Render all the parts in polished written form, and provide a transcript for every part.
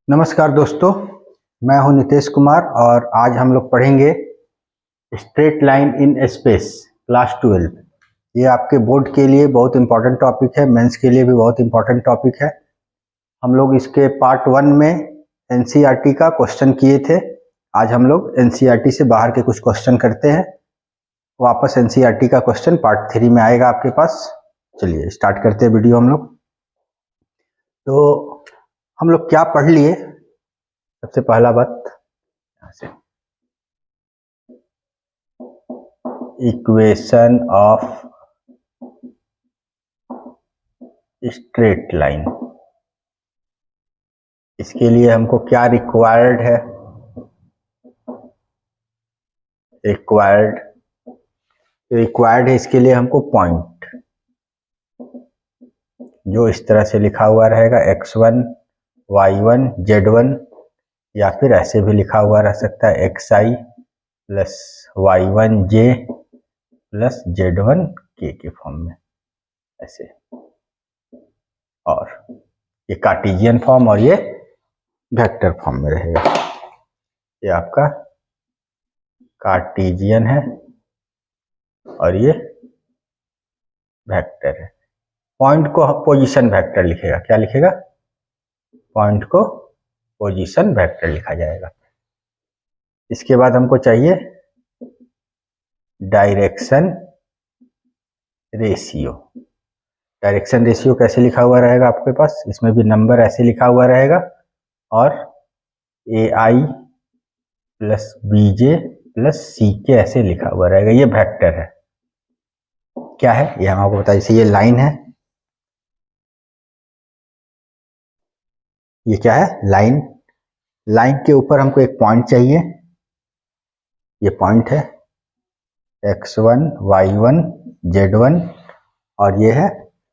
नमस्कार दोस्तों, मैं हूं नितेश कुमार और आज हम लोग पढ़ेंगे straight line in space class 12। ये आपके बोर्ड के लिए बहुत इंपॉर्टेंट टॉपिक है, मेंस के लिए भी बहुत इंपॉर्टेंट टॉपिक है। हम लोग इसके पार्ट 1 में एनसीईआरटी का क्वेश्चन किए थे। आज हम लोग एनसीईआरटी से बाहर के कुछ क्वेश्चन करते हैं। वापस एनसीईआरटी का क्वेश्चन पार्ट 3 में आएगा आपके पास। चलिए स्टार्ट करते हैं वीडियो हम लोग। तो हम लोग क्या पढ़ लिए? सबसे पहला बात यहाँ से, इक्वेशन ऑफ स्ट्रेट लाइन। इसके लिए हमको क्या रिक्वायर्ड है? रिक्वायर्ड है इसके लिए हमको पॉइंट, जो इस तरह से लिखा हुआ रहेगा x1 y1 z1, या फिर ऐसे भी लिखा हुआ रह सकता है xi plus y1 j plus z1 k के फॉर्म में, ऐसे। और ये कार्टेशियन फॉर्म और ये वेक्टर फॉर्म में रहेगा। ये आपका कार्टेशियन है और ये वेक्टर है। पॉइंट को पोजीशन वेक्टर लिखेगा। क्या लिखेगा? पॉइंट को पोजीशन वेक्टर लिखा जाएगा। इसके बाद हमको चाहिए डायरेक्शन रेशियो। डायरेक्शन रेशियो कैसे लिखा हुआ रहेगा आपके पास? इसमें भी नंबर ऐसे लिखा हुआ रहेगा और AI plus BJ plus CK ऐसे लिखा हुआ रहेगा। ये वेक्टर है। क्या है ये हम आपको बताइए। जैसे ये लाइन है, ये क्या है? लाइन। लाइन के ऊपर हमको एक पॉइंट चाहिए। ये पॉइंट है x1 y1 z1 और ये है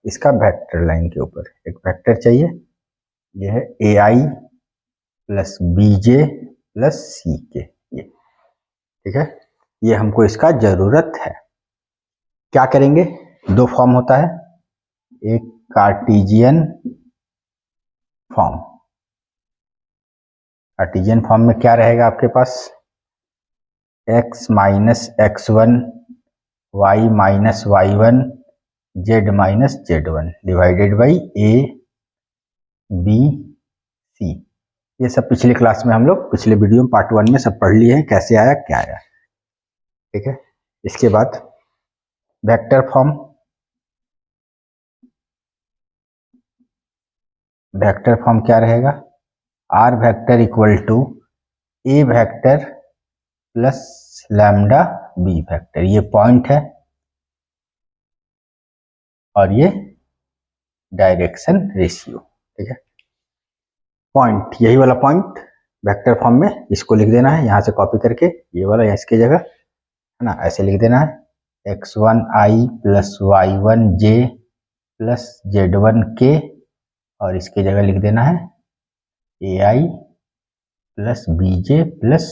इसका वेक्टर। लाइन के ऊपर एक वेक्टर चाहिए। ये है AI plus BJ plus CK। ये ठीक है, ये हमको इसका जरूरत है। क्या करेंगे? दो फॉर्म होता है, एक कार्टेशियन फॉर्म। कार्टेशियन फॉर्म में क्या रहेगा आपके पास? x minus x1 y minus y1 z minus z1 divided by a b c। ये सब पिछले क्लास में हम लोग पिछले वीडियो में पार्ट 1 में सब पढ़ लिए हैं, कैसे आया क्या आया। ठीक है, इसके बाद वेक्टर फॉर्म। वेक्टर फॉर्म क्या रहेगा? r vector equal to a vector plus lambda b vector. ये पॉइंट है और ये डायरेक्शन रेशियो। ठीक है, पॉइंट, यही वाला पॉइंट वेक्टर फॉर्म में इसको लिख देना है यहाँ से कॉपी करके। ये वाला इसकी जगह है ना, ऐसे लिख देना है x1i plus y1j plus z1k, और इसकी जगह लिख देना है ai plus bj plus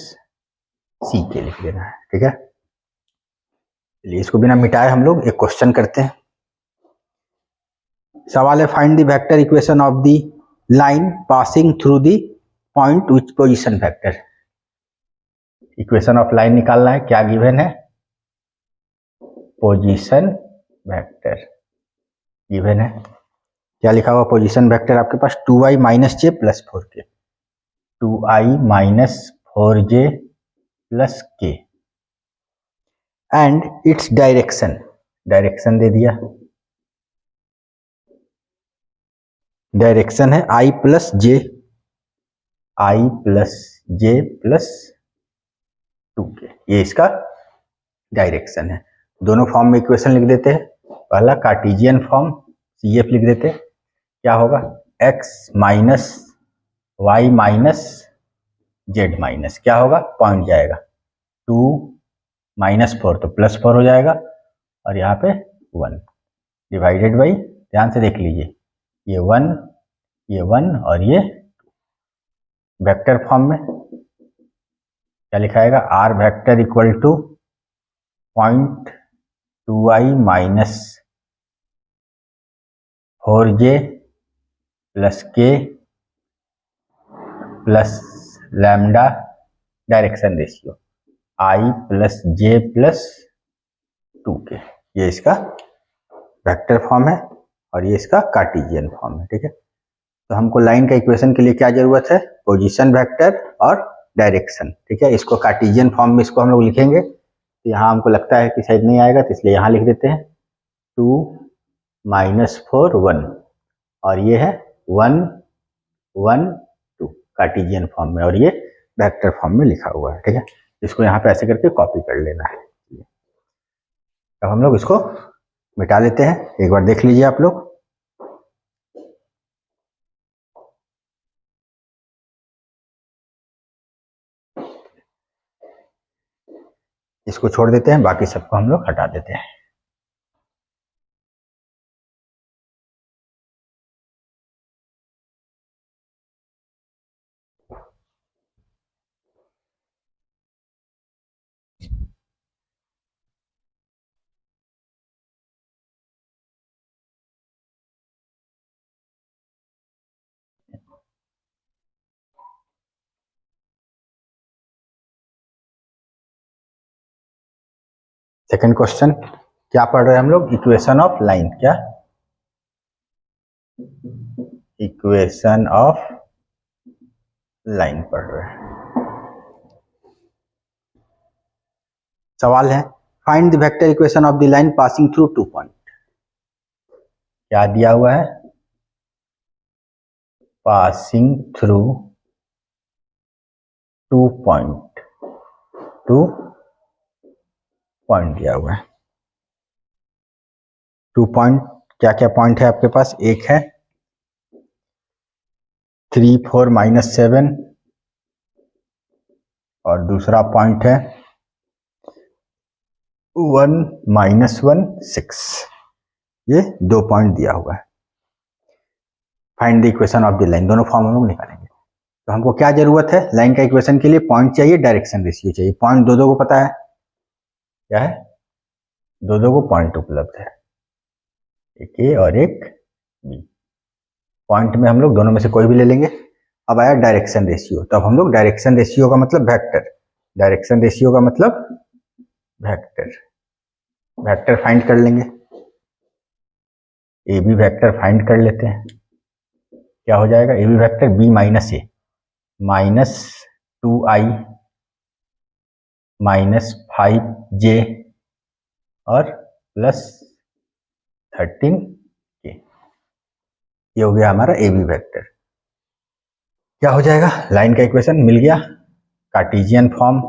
ck लिख देना है। ठीक है, चलिए इसको बिना मिटाए हम लोग एक क्वेश्चन करते हैं। सवाल है find the vector equation of the line passing through the point which position vector. Equation of line निकालना है। क्या गिवन है? पोजीशन वेक्टर गिवन है। क्या लिखा हुआ पोजीशन वेक्टर आपके पास? 2i minus j plus 4k। 2i minus 4j plus k and its direction. Direction दे दिया। डायरेक्शन है i plus j, i plus j plus 2k। ये इसका डायरेक्शन है। दोनों फॉर्म में इक्वेशन लिख देते हैं। पहला कार्टेशियन फॉर्म CF लिख देते हैं। क्या होगा? x minus y minus z minus, क्या होगा? पॉइंट जाएगा 2 माइनस 4 तो प्लस 4 हो जाएगा, और यहाँ पे 1 डिवाइडेड बाई, ध्यान से देख लीजिए, ये 1 ये 1 और ये 2। वेक्टर फॉर्म में क्या लिखाएगा? r vector equal to point 2i minus 4j plus k plus lambda direction ratio I plus J plus 2k, ये इसका वेक्टर फॉर्म है और ये इसका कार्टेशियन फॉर्म है। ठीक है, तो हमको लाइन का इक्वेशन के लिए क्या जरूरत है, पोजीशन वेक्टर और डायरेक्शन। ठीक है, इसको कार्टेशियन फॉर्म में इसको हम लोग लिखेंगे, तो यहाँ हमको लगता है कि शायद नहीं आएगा, तो इसलिए यहाँ लिख देते हैं 2 -4 1 और ये है 1 1 2 कार्टेशियन फॉर्म में और ये वेक्टर फॉर्म में लिखा हुआ है। ठीक है, इसको यहाँ पे ऐसे करके कॉपी कर लेना है। अब हम लोग इसको मिटा लेते हैं, एक बार देख लीजिए आप लोग। इसको छोड़ देते हैं, बाकी सबको हम लोग हटा देते हैं। सेकंड क्वेश्चन क्या पढ़ रहे हैं हम लोग, इक्वेशन ऑफ लाइन। क्या, इक्वेशन ऑफ लाइन पढ़ रहे हैं। सवाल है find the vector equation of the line passing through 2 point. क्या दिया हुआ है, पासिंग थ्रू 2 पॉइंट, 2 पॉइंट दिया हुआ है। 2 पॉइंट, क्या क्या पॉइंट है आपके पास, एक है 3 4 -7 और दूसरा पॉइंट है 1 -1 6। ये 2 पॉइंट दिया हुआ है। Find the equation of the line, दोनों फॉर्म हम लोग निकालेंगे। तो हमको क्या जरूरत है लाइन का इक्वेशन के लिए, पॉइंट चाहिए, डायरेक्शन रेशियो चाहिए। पॉइंट दो को पता है, क्या है, दो को पॉइंट उपलब्ध है, एक ए और एक बी। पॉइंट में हम लोग दोनों में से कोई भी ले लेंगे। अब आया डायरेक्शन रेशियो, तो अब हम लोग डायरेक्शन रेशियो का मतलब वेक्टर, डायरेक्शन रेशियो का मतलब वेक्टर, वेक्टर फाइंड कर लेंगे। ए बी वेक्टर फाइंड कर लेते हैं, क्या हो जाएगा, A B vector B minus A minus 2i minus 5j और प्लस 13k। ये हो गया हमारा ए बी वेक्टर। क्या हो जाएगा, लाइन का इक्वेशन मिल गया, कार्टेशियन फॉर्म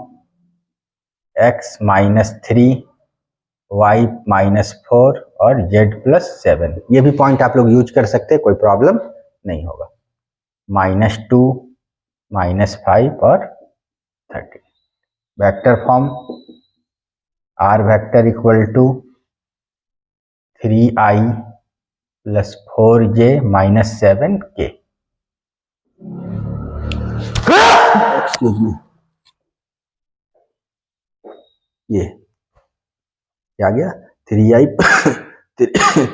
x -3 y -4 और z+7। ये भी पॉइंट आप लोग यूज कर सकते हैं, कोई प्रॉब्लम नहीं होगा। -2 -5 और 13। Vector form r vector equal to 3i + 4j - 7k। Excuse me, ये क्या गया, 3i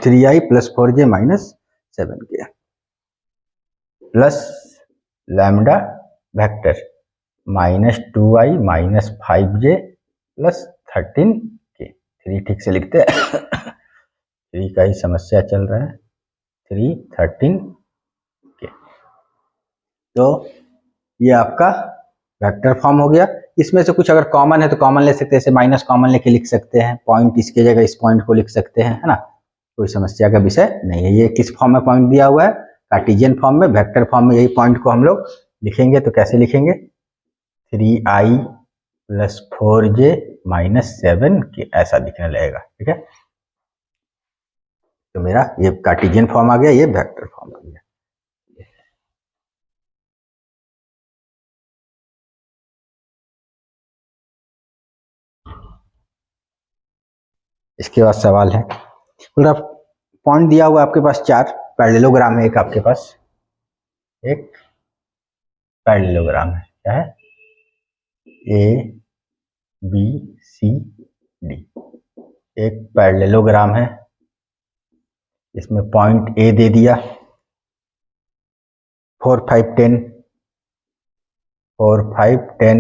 3i + 4j - 7k plus lambda vector -2i - 5j + 13k। 3 ठीक से लिखते हैं 3 का ही समस्या चल रहा है, 3 13k। तो ये आपका वेक्टर फॉर्म हो गया। इसमें से कुछ अगर कॉमन है तो कॉमन ले सकते हैं, जैसे माइनस कॉमन लेके लिख सकते हैं, पॉइंट इसके जगह इस पॉइंट को लिख सकते हैं, है ना, कोई समस्या का विषय नहीं है। ये किस फॉर्म में पॉइंट दिया हुआ है, कार्टेशियन फॉर्म में, वेक्टर फॉर्म में यही पॉइंट को हम लोग लिखेंगे। तो कैसे लिखेंगे, 3i + 4j - 7k, ऐसा दिखने लगेगा। ठीक है, तो मेरा ये कार्टेशियन फॉर्म आ गया, ये वेक्टर फॉर्म आ गया। इसके बाद सवाल है, पूरा पॉइंट दिया हुआ आपके पास 4 पैरेललोग्राम है, एक आपके पास एक पैरेललोग्राम है, क्या है, ए बी सी डी, एक पैरेललोग्राम है। इसमें पॉइंट ए दे दिया 4 5 10, 4 5 10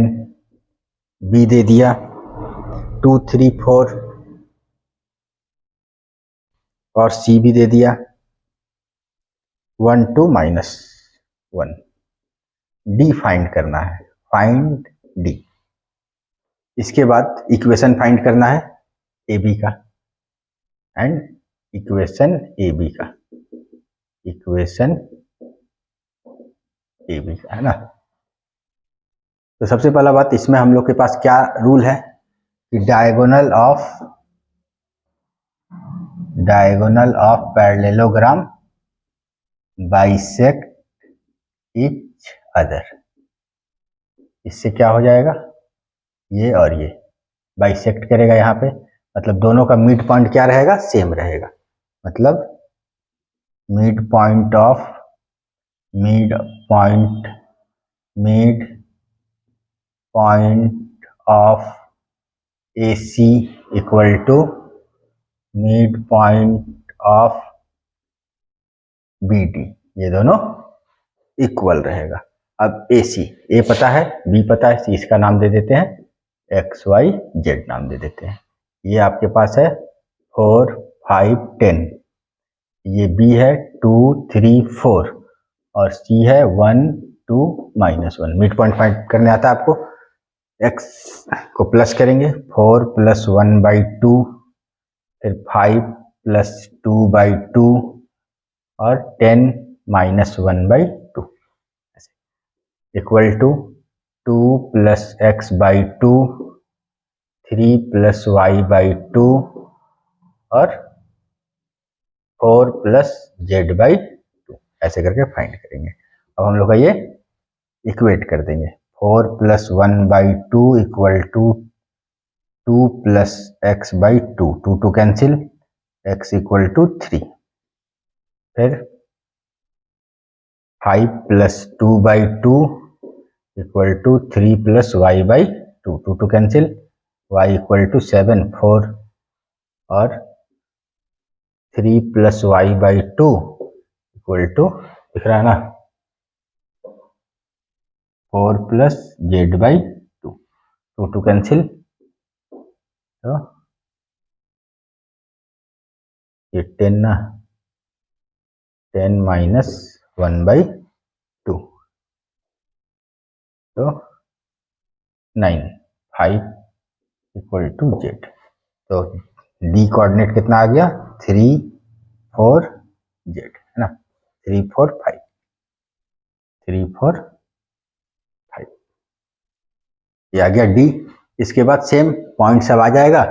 बी दे दिया, 2 3 4 और सी भी दे दिया, 1 2 -1। डी फाइंड करना है, फाइंड डी। इसके बाद इक्वेशन फाइंड करना है ए बी का, एंड इक्वेशन ए बी का, इक्वेशन ए बी का, है ना। तो सबसे पहला बात, इसमें हम लोग के पास क्या रूल है कि diagonal of parallelogram bisect each other. इससे क्या हो जाएगा, ये और ये बाइसेक्ट करेगा यहाँ पे, मतलब दोनों का मिड पॉइंट क्या रहेगा, सेम रहेगा। मतलब mid point of A C equal to mid point of B D, ये दोनों इक्वल रहेगा। अब ए सी, ए पता है, बी पता है, सी इसका नाम दे देते हैं एक्स वाई जेड नाम दे देते हैं। ये आपके पास है 4 5 10, ये बी है 2 3 4 और सी है 1 2 -1। मिड पॉइंट फाइंड करने आता है आपको, एक्स को प्लस करेंगे, 4 + 1/2, फिर 5 + 2/2 और 10 - 1/2 इक्वल टू 2 + x/2, 3 + y/2 और 4 + z/2, ऐसे करके फाइंड करेंगे। अब हम लोग का ये इक्वेट कर देंगे, 4 + 1/2 equal to 2 + x/2, 2 2 cancel, x equal to 3, फिर 5 + 2/2 equal to 3 + y/2, 2 2 cancel, y equal to 7 4 और 3 + y/2 इक्वल टू, दिख रहा है ना, 4 + z/2, 2 2 कैंसिल, तो ये 10 ना, 10 - 1/2, तो 9 5 इक्वल टू z। तो डी कोऑर्डिनेट कितना आ गया, 3 4 z, है ना, 3 4 5, 3 4 5, ये आ गया डी। इसके बाद सेम पॉइंट सब आ जाएगा,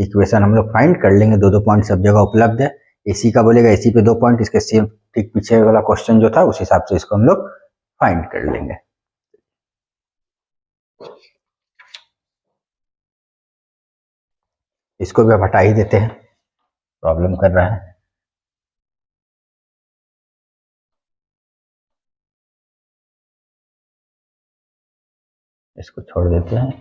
इक्वेशन हम लोग फाइंड कर लेंगे, दो पॉइंट सब जगह उपलब्ध है। एसी का बोलेगा एसी पे 2 पॉइंट, इसके सेम ठीक पीछे वाला क्वेश्चन जो था उस हिसाब से इसको हम लोग फाइंड कर लेंगे। इसको भी अब हटा ही देते हैं, प्रॉब्लम कर रहा है। इसको छोड़ देते हैं।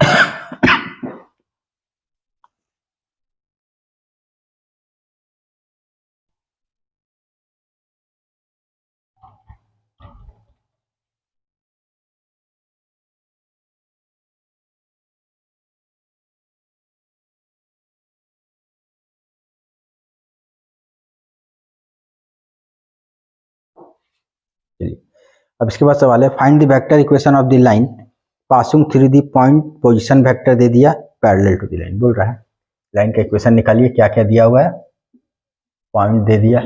अब इसके बाद सवाल है, find the vector equation of the line passing through the point, position vector दे दिया पैरेलल टू द लाइन, बोल रहा है लाइन का इक्वेशन निकालिए, क्या क्या दिया हुआ है, पॉइंट दे दिया,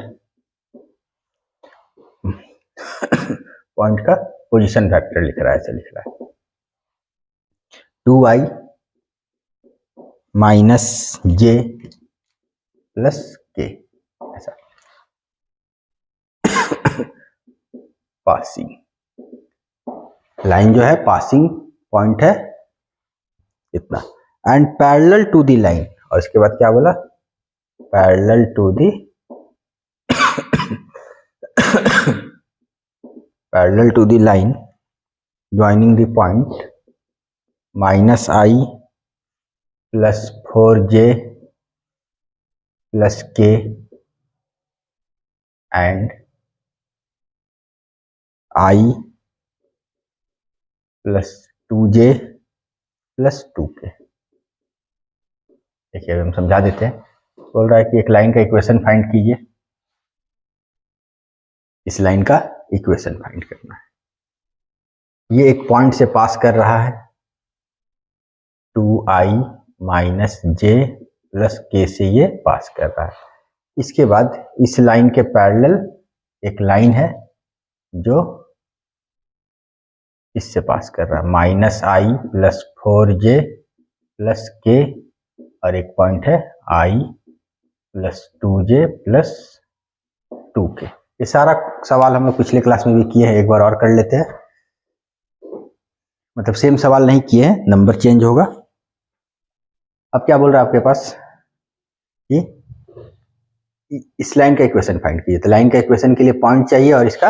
पॉइंट का पोजीशन वेक्टर लिख रहा है, ऐसे लिख रहा है 2i - j + k, ऐसा पासिंग लाइन जो है, पासिंग पॉइंट है इतना, and parallel to the line, और इसके बाद क्या बोला, parallel to the parallel to the line joining the point -i + 4j + k and I + 2j plus 2k। देखिए अभी हम समझा देते हैं। बोल रहा है कि एक लाइन का इक्वेशन फाइंड कीजिए, इस लाइन का इक्वेशन फाइंड करना है। ये एक पॉइंट से पास कर रहा है, 2i माइनस जे प्लस के से ये पास कर रहा है। इसके बाद इस लाइन के पैरेलल एक लाइन है जो इससे पास कर रहा है, माइनस आई प्लस 4j प्लस के, और एक पॉइंट है i plus 2j plus 2k। ये सारा सवाल हम लोग पिछले क्लास में भी किए हैं, एक बार और कर लेते हैं। मतलब सेम सवाल नहीं किए हैं, नंबर चेंज होगा। अब क्या बोल रहा है आपके पास कि इस लाइन का इक्वेशन फाइंड कीजिए। तो लाइन का इक्वेशन के लिए पॉइंट चाहिए और इसका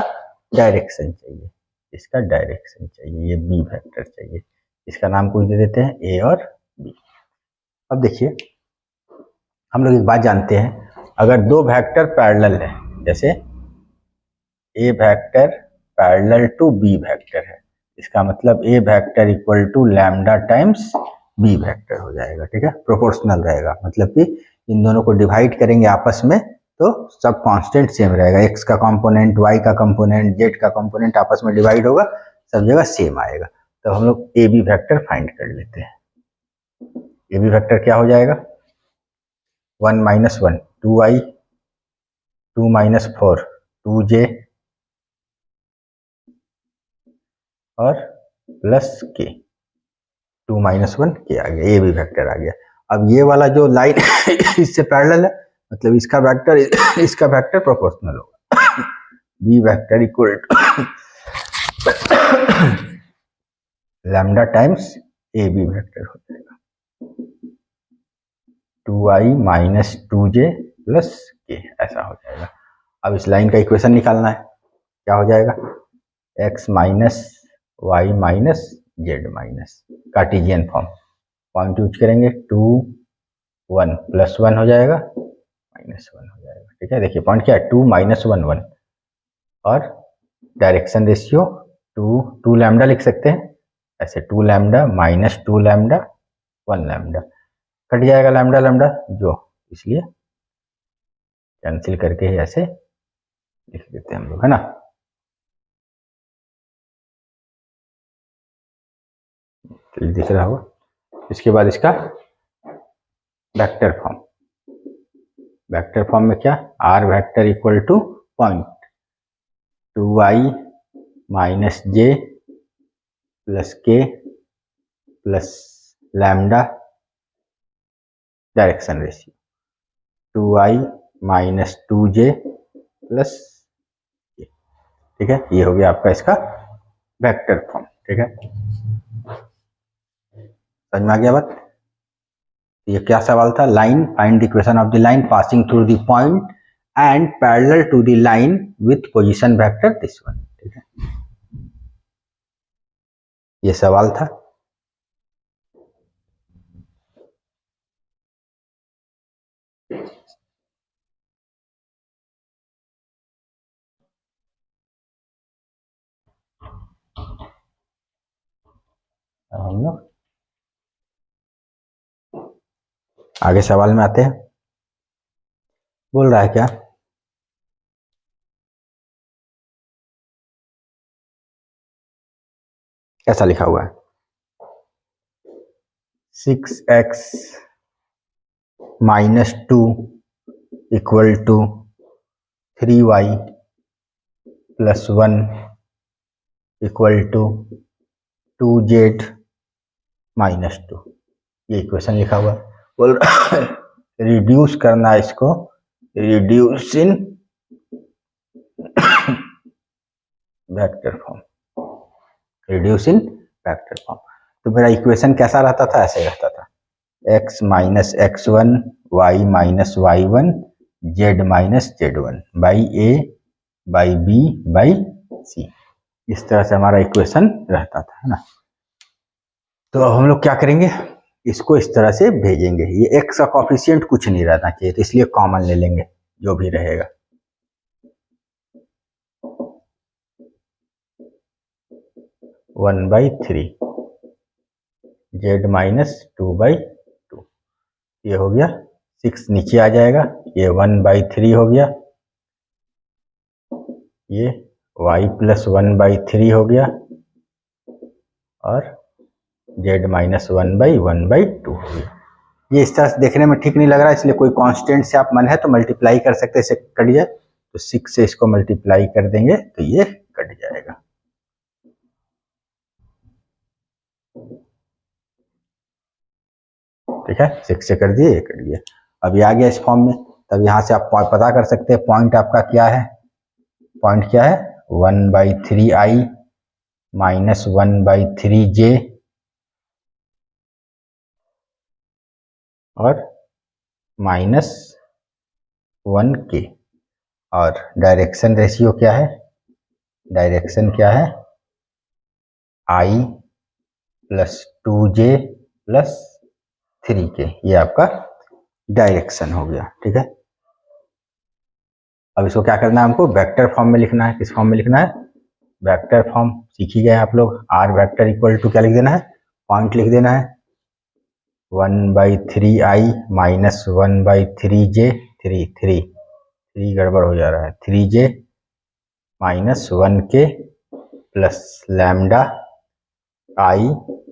डायरेक्शन चाहिए, इसका डायरेक्शन चाहिए, ये बी वेक्टर चाहिए। इसका नाम कुछ दे देते हैं ए और बी। अब देखिए हम लोग एक बात जानते हैं, अगर दो वेक्टर पैरेलल है, जैसे a vector parallel to b vector है, इसका मतलब a vector equal to lambda times b vector हो जाएगा। ठीक है, प्रोपोर्शनल रहेगा, मतलब कि इन दोनों को डिवाइड करेंगे आपस में तो सब कांस्टेंट सेम रहेगा। एक्स का कंपोनेंट, वाई का कंपोनेंट, जेड का कंपोनेंट आपस में डिवाइड होगा, सब जगह सेम आएगा। तो हम लोग ए बी वेक्टर फाइंड कर लेते हैं। ए बी वेक्टर क्या हो जाएगा, 1 माइनस 1 2i, 2 माइनस 4 2j और प्लस के, 2 माइनस 1 के आ गया, ए बी वेक्टर आ गया। अब ये वाला जो लाइन इससे पैरेलल है, मतलब इसका वेक्टर प्रोपोर्शनल होगा, B vector equal to lambda times A B vector हो जाएगा, 2i माइनस 2j प्लस के, ऐसा हो जाएगा। अब इस लाइन का इक्वेशन निकालना है, क्या हो जाएगा, x minus Y minus Z minus, Cartesian form, point use करेंगे, 2 1 प्लस 1 हो जाएगा माइनस 1 हो जाएगा। ठीक है, देखिए पॉइंट क्या है, 2 माइनस 1 1, और डायरेक्शन रेशियो 2 लैम्डा लिख सकते हैं ऐसे, 2 lambda minus 2 lambda 1 lambda, cut जाएगा लैम्डा लैम्डा जो, इसलिए कैंसिल करके ही ऐसे लिख देते हैं हम लोग, है ना। तो दिख रहा होगा। इसके बाद इसका वेक्टर फॉर्म, वेक्टर फॉर्म में क्या, r vector equal to point 2i minus j plus k plus lambda, direction ratio 2i minus 2j plus k. ठीक है, ये हो गया आपका इसका वेक्टर फॉर्म। ठीक है, समझ में आ गया बात। ये क्या सवाल था, line, find the equation of the line passing through the point and parallel to the line with position vector this one. ठीक है, ये सवाल था। हम लोग आगे सवाल में आते हैं। बोल रहा है क्या, कैसा लिखा हुआ है, 6x minus 2 equal to 3y plus 1 equal to 2z minus 2, ये इक्वेशन लिखा हुआ है। बोल रिड्यूस करना है इसको, reduce in vector form, reduce in vector form. तो मेरा इक्वेशन कैसा रहता था, ऐसे रहता था, x minus x1 y minus y1 z minus z1 by a by b by c, इस तरह से हमारा इक्वेशन रहता था, है ना। तो अब हम लोग क्या करेंगे, इसको इस तरह से भेजेंगे। ये x का कॉफिशिएंट कुछ नहीं रहना चाहिए, तो इसलिए कॉमन ले लेंगे जो भी रहेगा, 1/3 जेड माइनस 2/2, ये हो गया 6 नीचे आ जाएगा, ये 1/3 हो गया, ये y प्लस 1/3 हो गया और z माइनस 1/1/2 हो गया। ये इस तरह से देखने में ठीक नहीं लग रहा है, इसलिए कोई कांस्टेंट से आप मन है तो मल्टीप्लाई कर सकते हैं, इसे कट जाए तो 6 से इसको मल्टीप्लाई कर देंगे तो ये कट जाएगा। ठीक है, 6 से कर दिए, ये कट गया। अब ये आ गया इस फॉर्म में, तब यहाँ से आप पता कर सकते हैं पॉइंट आपका क्या है, पॉइंट क्या है 1/3i माइनस 1/3j और माइनस 1k, और डायरेक्शन रेशियो क्या है, डायरेक्शन क्या है i plus 2j plus 3k, ये आपका डायरेक्शन हो गया। ठीक है, अब इसको क्या करना है, हमको वेक्टर फॉर्म में लिखना है। किस फॉर्म में लिखना है, वेक्टर फॉर्म सीख ही गए आप लोग। आर वेक्टर इक्वल टू क्या लिख देना है, पॉइंट लिख देना है 1/3i माइनस 1/3j, 3 गड़बड़ हो जा रहा है, 3j minus 1k plus lambda i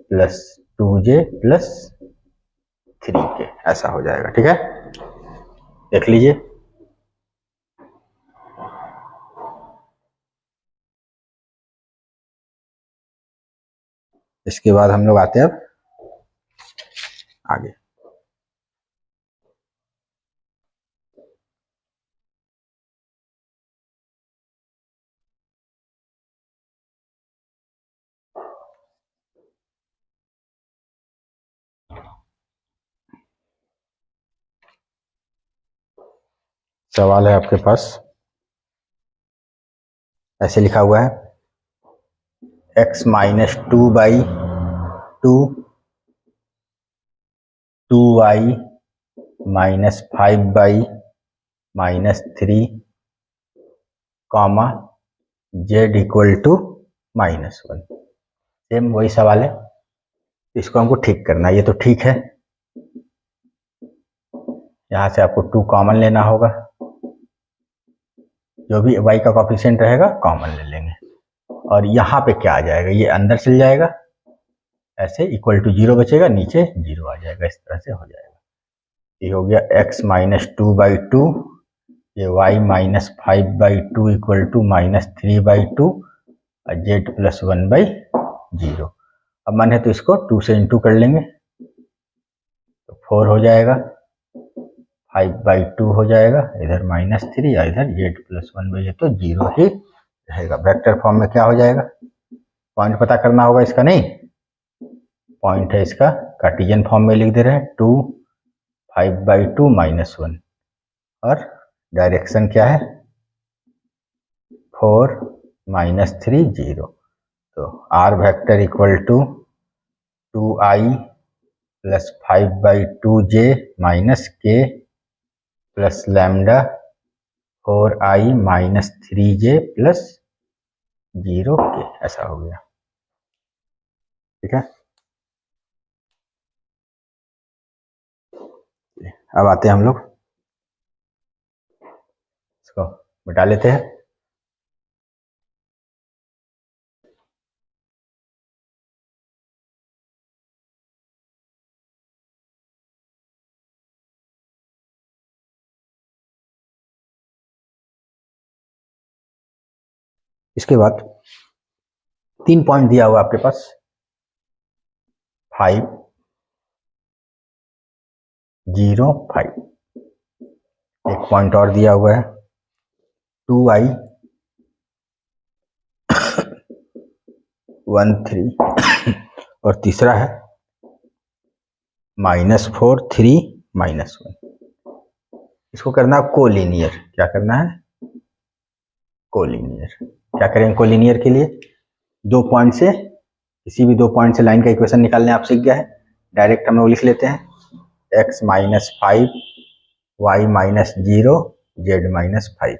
plus 2j plus 3k, ऐसा हो जाएगा। ठीक है, देख लीजिए। इसके बाद हम लोग आते हैं अब आगे। सवाल है आपके पास, ऐसे लिखा हुआ है x minus 2/2 2y minus 5/-3 comma z equal to -1। Same वही सवाल है, इसको हमको ठीक करना है। ये तो ठीक है, यहाँ से आपको 2 कॉमन लेना होगा, जो भी y का कोफिशिएंट रहेगा कॉमन ले लेंगे, और यहाँ पे क्या आ जाएगा, ये अंदर चल जाएगा, ऐसे इक्वल टू 0 बचेगा, नीचे 0 आ जाएगा, इस तरह से हो जाएगा। ये हो गया x माइनस 2/2, ये y माइनस 5/2 इक्वल टू -3/2 और z प्लस 1/0। अब मन है तो इसको 2 से इंटू कर लेंगे तो 4 हो जाएगा, 5/2 हो जाएगा, इधर -3 और इधर z प्लस 1/, तो 0 ही रहेगा। वेक्टर फॉर्म में क्या हो जाएगा, पॉइंट पता करना होगा इसका, नहीं पॉइंट है इसका कार्टेशियन फॉर्म में लिख दे रहे हैं 2 5/2 -1, और डायरेक्शन क्या है 4 -3 0। तो R vector equal to 2i plus 5/2j minus k plus lambda 4i minus 3j plus 0k, ऐसा हो गया। ठीक है, अब आते हैं हम लोग, इसको मिटा लेते हैं। इसके बाद 3 पॉइंट दिया हुआ आपके पास, 5 0 5, एक पॉइंट और दिया हुआ है 2i 1 3 और तीसरा है -4 3 -1। इसको करना है कोलिनियर। क्या करना है, कोलिनियर। क्या करेंगे कोलिनियर के लिए, 2 पॉइंट से, किसी भी 2 पॉइंट से लाइन का इक्वेशन निकालने आप सीख गए हैं, डायरेक्ट हम लोग लिख लेते हैं x minus 5 y minus 0 z minus 5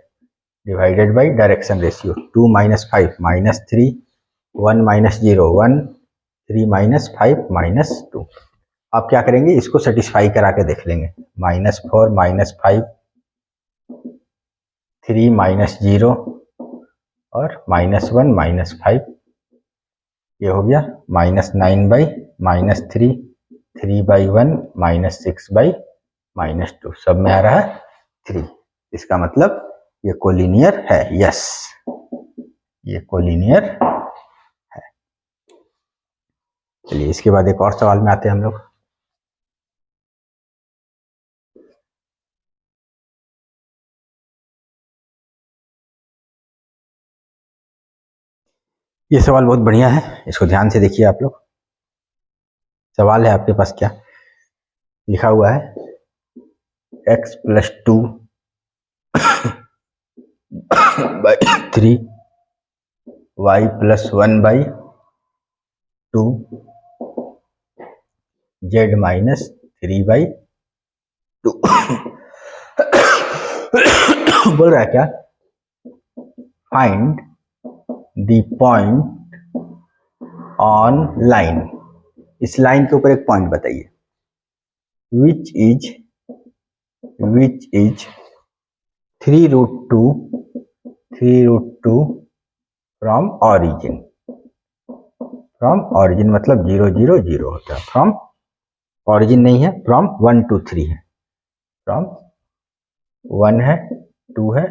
divided by direction ratio 2 - 5 -3 1 - 0 1 3 minus 5 minus 2। आप क्या करेंगे, इसको सेटिस्फाई करा के देख लेंगे। -4 -5 3 माइनस 0 और -1 -5 ये हो गया -9/-3 3/1 -6/-2 सब में आ रहा है 3। इसका मतलब ये कोलिनियर है। यस, ये कोलिनियर है। चलिए इसके बाद एक और सवाल में आते हैं हम लोग। ये सवाल बहुत बढ़िया है, इसको ध्यान से देखिए आप लोग। सवाल है आपके पास क्या लिखा हुआ है, x + 2 / 3 y + 1/2 z - 3/2 बोल रहा है क्या, find the point on line. इस लाइन के ऊपर एक पॉइंट बताइए, which is 3√2 from origin. From origin मतलब 0 0 0 होता है। फ्रॉम ऑरिजिन नहीं है, फ्रॉम 1 to 3 है। फ्रॉम 1 है, 2 है,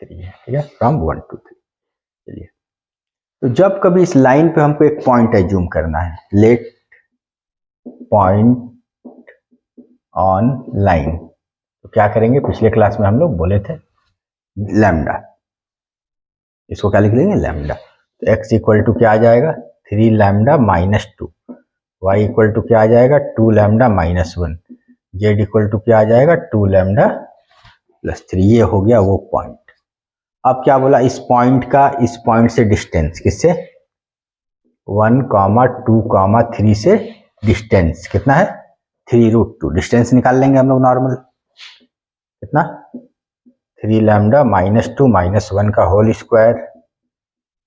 3 है, ठीक है। From 1 to 3। चलिए, तो जब कभी इस लाइन पे हमको एक पॉइंट एज्यूम करना है, लेट पॉइंट ऑन लाइन, तो क्या करेंगे, पिछले क्लास में हम लोग बोले थे लैम्डा। इसको क्या लिख लेंगे, लैम्डा। तो x इक्वल टू क्या आ जाएगा, 3 लैम्डा -2। y इक्वल टू क्या आ जाएगा, 2 लैम्डा -1। z इक्वल टू क्या आ जाएगा, 2 लैम्डा +3। ये हो गया वो पॉइंट। अब क्या बोला, इस पॉइंट का इस पॉइंट से डिस्टेंस, किससे, 1, 2, 3 से डिस्टेंस कितना है, 3√2। डिस्टेंस निकाल लेंगे हम लोग नॉर्मल, कितना, 3 लैम्डा -2 -1 का होल स्क्वायर,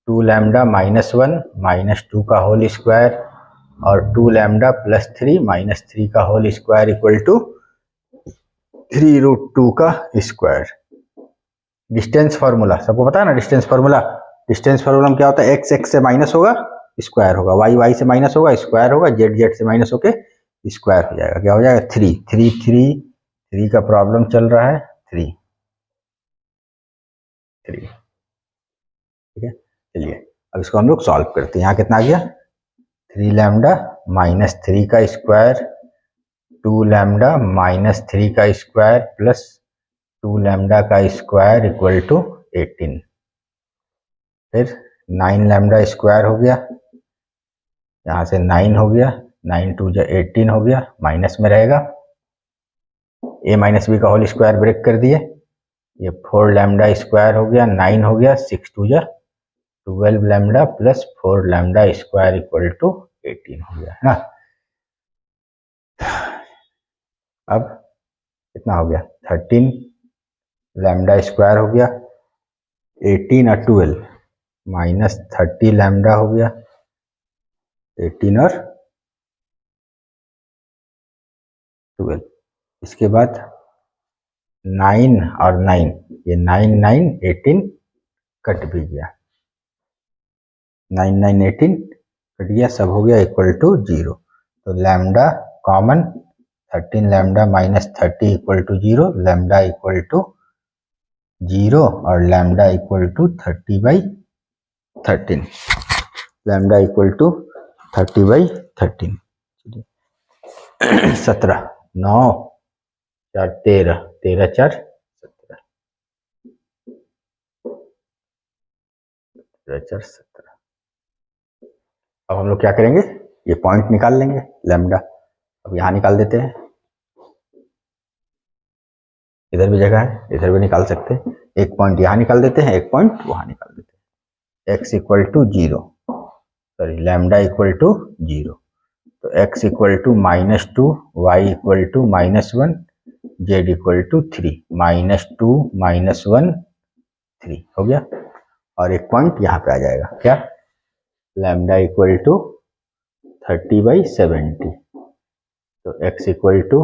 2 लैम्डा -1 -2 का होल स्क्वायर और 2 लैम्डा +3 -3 का होल स्क्वायर इक्वल टू 3√2 का स्क्वायर। डिस्टेंस फार्मूला सबको पता है ना, डिस्टेंस फार्मूला। डिस्टेंस फार्मूला में क्या होता है, x से माइनस होगा स्क्वायर होगा, y से माइनस होगा स्क्वायर होगा, z से माइनस होके स्क्वायर हो जाएगा। क्या हो जाएगा, 3 का प्रॉब्लम चल रहा है, 3 ठीक है। चलिए अब इसको हम लोग सॉल्व करते हैं। यहाँ कितना आ गया, 3 लैम्डा -3 का स्क्वायर, 2 लैम्डा -3 का स्क्वायर प्लस 2 लैम्डा का स्क्वायर इक्वल टू 18। फिर 9 लैम्डा स्क्वायर हो गया, यहाँ से 9 हो गया, 9 2 जा 18 हो गया, माइनस में रहेगा, a - b का होल स्क्वायर ब्रेक कर दिए, ये 4 लैम्डा स्क्वायर हो गया, 9 हो गया, 6 2 जा 12 lambda plus 4 lambda square equal to 18 हो गया, है ना। अब कितना हो गया, 13 लैम्डा स्क्वायर हो गया, 18 और 12 -30 लैम्डा हो गया, 18 और 12। इसके बाद 9 और 9, ये 9 9 18 कट भी गया, 9 9 18 कट गया, सब हो गया इक्वल टू 0। तो lambda common, 13 lambda -30 equal to 0, lambda equal to 0 और lambda equal to 30/13। Lambda equal to 30/13। 17 9 4 13 13 4 17 4 17। अब हम लोग क्या करेंगे, ये पॉइंट निकाल लेंगे लैम्डा। अब यहाँ निकाल देते हैं, इधर भी जगह है, इधर भी निकाल सकते हैं। एक पॉइंट यहाँ निकाल देते हैं, एक पॉइंट वहाँ निकाल देते हैं। x equal to 0, sorry lambda equal to 0, तो x equal to -2, y equal to -1, z equal to 3, -2 -1 3 हो गया। और एक पॉइंट यहाँ पे आ जाएगा, क्या, लैम्डा इक्वल टू 30/70, तो x equal to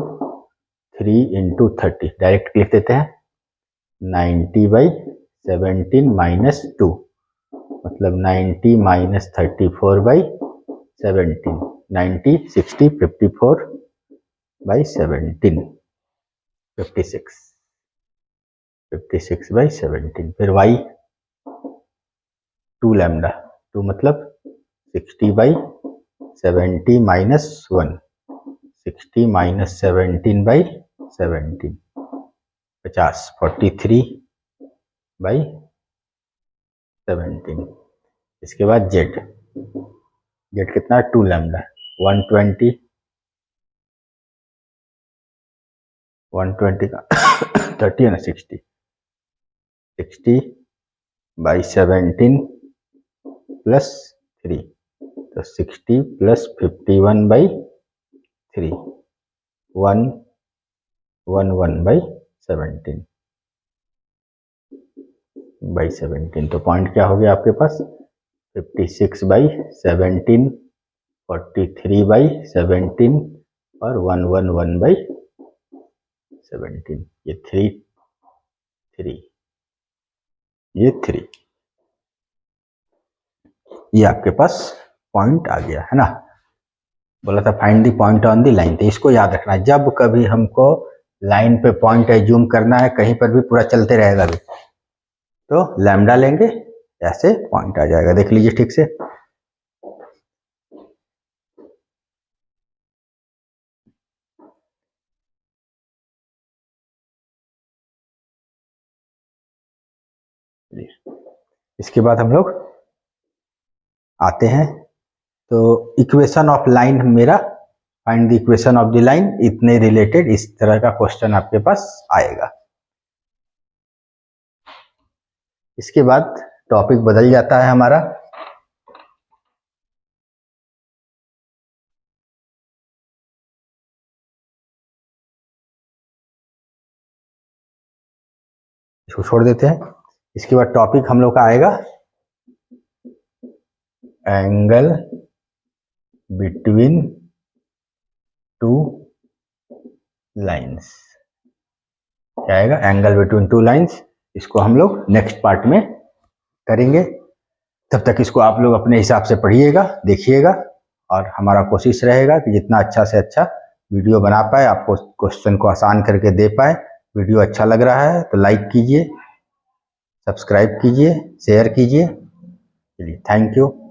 3 into 30, direct लिख देते हैं 90/17 माइनस 2, मतलब 90 माइनस 34/17, 90 60 54/17, 56/17, फिर y 2 लैम्डा, 2 मतलब 60/70 माइनस 1, 60 माइनस 17/17, 50, 43/17। इसके बाद z कितना, 2 लैम्डा, 120 का 30 है ना, 60/17 प्लस 3, तो 60 प्लस 51/3, 111/17, तो पॉइंट क्या हो गया आपके पास, 56/17, 43/17 और 111/17, ये 3 ये 3, ये आपके पास पॉइंट आ गया है ना। बोला था find the point on the line, तो इसको याद रखना है, जब कभी हमको लाइन पे पॉइंट एज्यूम करना है, कहीं पर भी पूरा चलते रहेगा भी, तो लैम्डा लेंगे, ऐसे पॉइंट आ जाएगा। देख लीजिए ठीक से, इसके बाद हम लोग आते हैं, तो इक्वेशन ऑफ लाइन मेरा, find the equation of the line, इतने रिलेटेड इस तरह का क्वेश्चन आपके पास आएगा। इसके बाद टॉपिक बदल जाता है हमारा, इसको छोड़ देते हैं। इसके बाद टॉपिक हम लोग का आएगा एंगल बिटवीन टू लाइन्स, क्या आएगा, एंगल बिटवीन टू लाइन्स। इसको हम लोग नेक्स्ट पार्ट में करेंगे, तब तक इसको आप लोग अपने हिसाब से पढ़िएगा, देखिएगा, और हमारा कोशिश रहेगा कि जितना अच्छा से अच्छा वीडियो बना पाए, आपको क्वेश्चन को आसान करके दे पाए। वीडियो अच्छा लग रहा है तो लाइक कीजिए, सब्सक्राइब कीजिए, शेयर कीजिए। चलिए, थैंक यू।